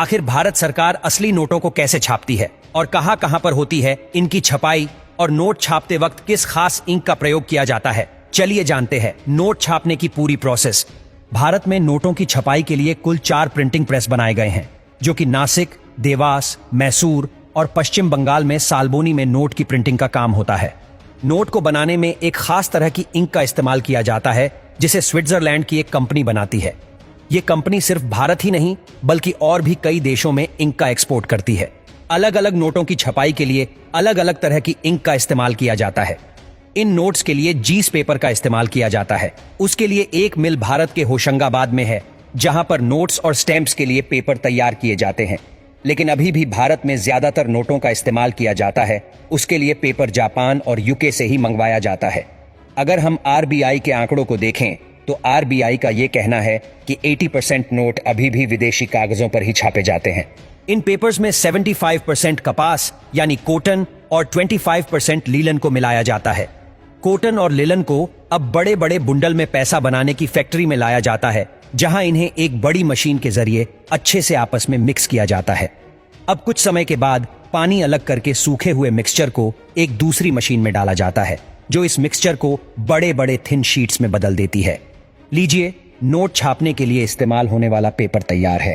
आखिर भारत सरकार असली नोटों को कैसे छापती है और कहां कहां पर होती है इनकी छपाई, और नोट छापते वक्त किस खास इंक का प्रयोग किया जाता है, चलिए जानते हैं नोट छापने की पूरी प्रोसेस। भारत में नोटों की छपाई के लिए कुल 4 प्रिंटिंग प्रेस बनाए गए हैं, जो कि नासिक, देवास, मैसूर और पश्चिम बंगाल में साल्बोनी में नोट की प्रिंटिंग का काम होता है। नोट को बनाने में एक खास तरह की इंक का इस्तेमाल किया जाता है, जिसे स्विट्जरलैंड की एक कंपनी बनाती है। ये कंपनी सिर्फ भारत ही नहीं बल्कि और भी कई देशों में इंक का एक्सपोर्ट करती है। अलग अलग नोटों की छपाई के लिए अलग अलग तरह की इंक का इस्तेमाल किया जाता है। इन नोट्स के लिए जीस पेपर का इस्तेमाल किया जाता है। उसके लिए एक मिल भारत के होशंगाबाद में है, जहां पर नोट्स और स्टैंप्स के लिए पेपर तैयार किए जाते हैं। लेकिन अभी भी भारत में ज्यादातर नोटों का इस्तेमाल किया जाता है, उसके लिए पेपर जापान और यूके से ही मंगवाया जाता है। अगर हम आरबीआई के आंकड़ों को देखें तो आरबीआई का यह कहना है कि 80% नोट अभी भी विदेशी कागजों पर ही छापे जाते हैं। इन पेपर्स में 75% कपास यानी कॉटन और 25% लीलन को मिलाया जाता है। कॉटन और लीलन को अब बड़े बड़े बुंडल में पैसा बनाने की फैक्ट्री में लाया जाता है, जहां इन्हें एक बड़ी मशीन के जरिए अच्छे से आपस में मिक्स किया जाता है। अब कुछ समय के बाद पानी अलग करके सूखे हुए मिक्सचर को एक दूसरी मशीन में डाला जाता है, जो इस मिक्सचर को बड़े बड़े थिन शीट्स में बदल देती है। लीजिए, नोट छापने के लिए इस्तेमाल होने वाला पेपर तैयार है।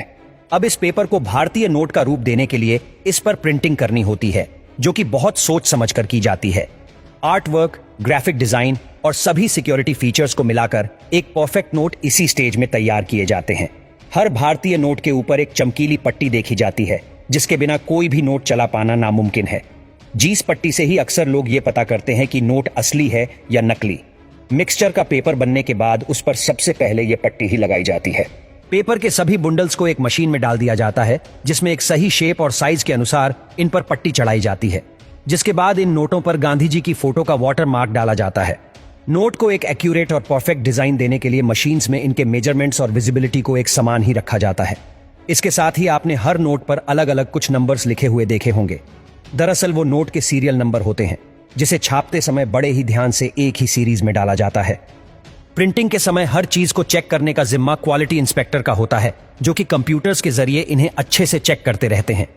अब इस पेपर को भारतीय नोट का रूप देने के लिए इस पर प्रिंटिंग करनी होती है, जो कि बहुत सोच समझकर की जाती है। आर्ट वर्क, ग्राफिक डिजाइन और सभी सिक्योरिटी फीचर्स को मिलाकर एक परफेक्ट नोट इसी स्टेज में तैयार किए जाते हैं। हर भारतीय नोट के ऊपर एक चमकीली पट्टी देखी जाती है, जिसके बिना कोई भी नोट चला पाना नामुमकिन है। जीस पट्टी से ही अक्सर लोग ये पता करते हैं कि नोट असली है या नकली। मिक्सचर का पेपर बनने के बाद उस पर सबसे पहले यह पट्टी ही लगाई जाती है। पेपर के सभी बुंडल्स को एक मशीन में डाल दिया जाता है, जिसमें एक सही शेप और साइज के अनुसार इन पर पट्टी चढ़ाई जाती है। जिसके बाद इन नोटों पर गांधी जी की फोटो का वाटर मार्क डाला जाता है। नोट को एक एक्यूरेट और परफेक्ट डिजाइन देने के लिए मशीन्स में इनके मेजरमेंट्स और विजिबिलिटी को एक समान ही रखा जाता है। इसके साथ ही आपने हर नोट पर अलग अलग कुछ नंबर्स लिखे हुए देखे होंगे। दरअसल वो नोट के सीरियल नंबर होते हैं, जिसे छापते समय बड़े ही ध्यान से एक ही सीरीज में डाला जाता है। प्रिंटिंग के समय हर चीज को चेक करने का जिम्मा क्वालिटी इंस्पेक्टर का होता है, जो कि कंप्यूटर्स के जरिए इन्हें अच्छे से चेक करते रहते हैं।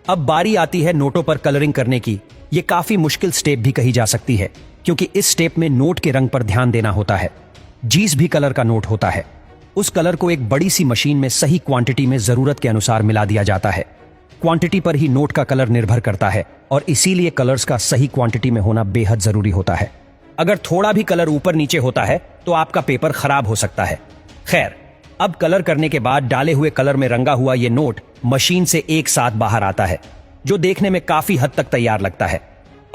अब बारी आती है नोटों पर कलरिंग करने की। ये काफी मुश्किल स्टेप भी कही जा सकती है, क्योंकि इस स्टेप में नोट के रंग पर ध्यान देना होता है। जीस भी कलर का नोट होता है। उस कलर को एक बड़ी सी मशीन में सही क्वांटिटी में जरूरत के अनुसार मिला दिया जाता है। क्वांटिटी पर ही नोट का कलर निर्भर करता है, और इसीलिए कलर्स का सही क्वांटिटी में होना बेहद जरूरी होता है। अगर थोड़ा भी कलर ऊपर नीचे होता है तो आपका पेपर खराब हो सकता है। खैर, अब कलर करने के बाद डाले हुए कलर में रंगा हुआ ये नोट मशीन से एक साथ बाहर आता है, जो देखने में काफी हद तक तैयार लगता है।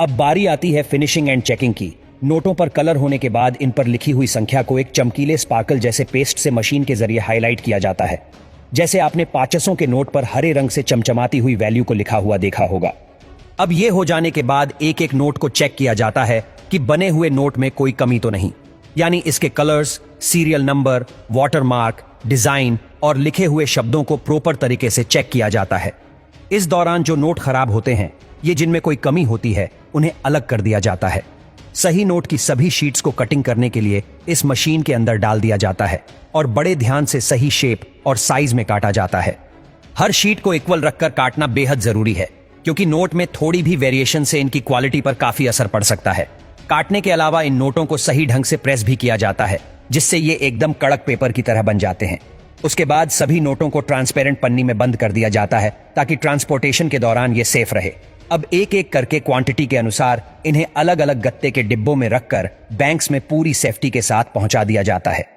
अब बारी आती है फिनिशिंग एंड चेकिंग की। नोटों पर कलर होने के बाद इन पर लिखी हुई संख्या को एक चमकीले स्पार्कल जैसे पेस्ट से मशीन के जरिए हाईलाइट किया जाता है, जैसे आपने 500 के नोट पर हरे रंग से चमचमाती हुई वैल्यू को लिखा हुआ देखा होगा। अब यह हो जाने के बाद एक एक नोट को चेक किया जाता है कि बने हुए नोट में कोई कमी तो नहीं, यानी इसके colours, serial number, watermark, design और लिखे हुए शब्दों को प्रॉपर तरीके से चेक किया जाता है। इस दौरान जो नोट खराब होते हैं, ये जिनमें कोई कमी होती है, उन्हें अलग कर दिया जाता है। सही नोट की सभी शीट्स को कटिंग करने के लिए इस मशीन के अंदर डाल दिया जाता है और बड़े ध्यान से सही शेप और साइज में काटा जाता है। हर शीट को इक्वल रखकर काटना बेहद जरूरी है, क्योंकि नोट में थोड़ी भी वेरिएशन से इनकी क्वालिटी पर काफी असर पड़ सकता है। काटने के अलावा इन नोटों को सही ढंग से प्रेस भी किया जाता है, जिससे ये एकदम कड़क पेपर की तरह बन जाते हैं। उसके बाद सभी नोटों को ट्रांसपेरेंट पन्नी में बंद कर दिया जाता है, ताकि ट्रांसपोर्टेशन के दौरान ये सेफ रहे। अब एक एक करके क्वांटिटी के अनुसार इन्हें अलग अलग गत्ते के डिब्बों में रखकर बैंक्स में पूरी सेफ्टी के साथ पहुंचा दिया जाता है।